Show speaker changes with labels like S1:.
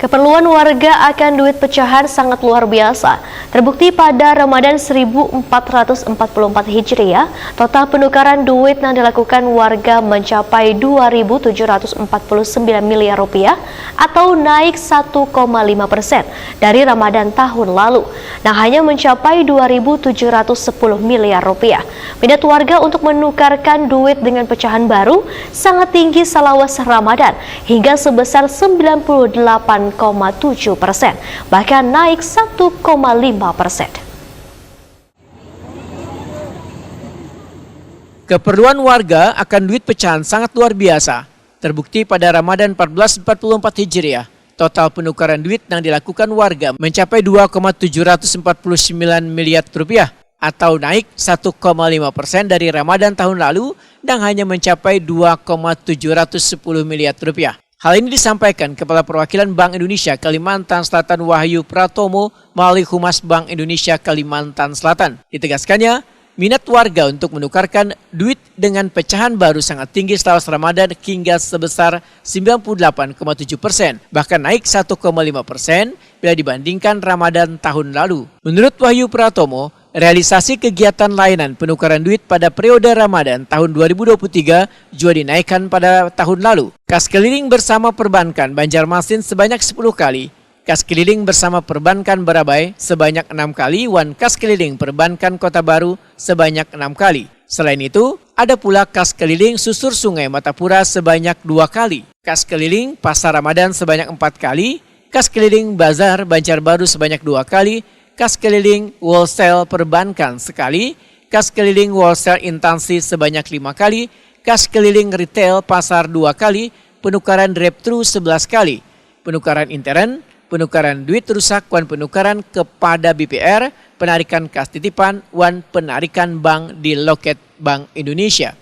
S1: Keperluan warga akan duit pecahan sangat luar biasa. Terbukti pada Ramadan 1444 Hijriah, total penukaran duit yang dilakukan warga mencapai 2.749 miliar rupiah atau naik 1,5% dari Ramadan tahun lalu. Nah, hanya mencapai 2.710 miliar rupiah. Minat warga untuk menukarkan duit dengan pecahan baru sangat tinggi selawat Ramadan hingga sebesar 98,7%, bahkan naik 1,5%.
S2: Keperluan warga akan duit pecahan sangat luar biasa. Terbukti pada Ramadan 1444 Hijriah, total penukaran duit yang dilakukan warga mencapai 2,749 miliar rupiah atau naik 1,5% dari Ramadan tahun lalu dan hanya mencapai 2,710 miliar rupiah. Hal ini disampaikan Kepala Perwakilan Bank Indonesia Kalimantan Selatan Wahyu Pratomo melalui Humas Bank Indonesia Kalimantan Selatan. Ditegaskannya, minat warga untuk menukarkan duit dengan pecahan baru sangat tinggi setelah Ramadan hingga sebesar 98,7%, bahkan naik 1,5% bila dibandingkan Ramadan tahun lalu. Menurut Wahyu Pratomo, realisasi kegiatan layanan penukaran duit pada periode Ramadan tahun 2023 juga dinaikkan pada tahun lalu. Kas keliling bersama perbankan Banjarmasin sebanyak 10 kali, kas keliling bersama perbankan Barabai sebanyak 6 kali, kas keliling perbankan Kota Baru sebanyak 6 kali. Selain itu, ada pula kas keliling susur Sungai Matapura sebanyak 2 kali, kas keliling Pasar Ramadan sebanyak 4 kali, kas keliling Bazar Banjarbaru sebanyak 2 kali, kas keliling wholesale perbankan sekali, kas keliling wholesale instansi sebanyak 5 kali, kas keliling retail pasar 2 kali, penukaran drive-thru 11 kali, penukaran intern, penukaran duit rusak, penukaran kepada BPR, penarikan kas titipan, penarikan bank di loket Bank Indonesia.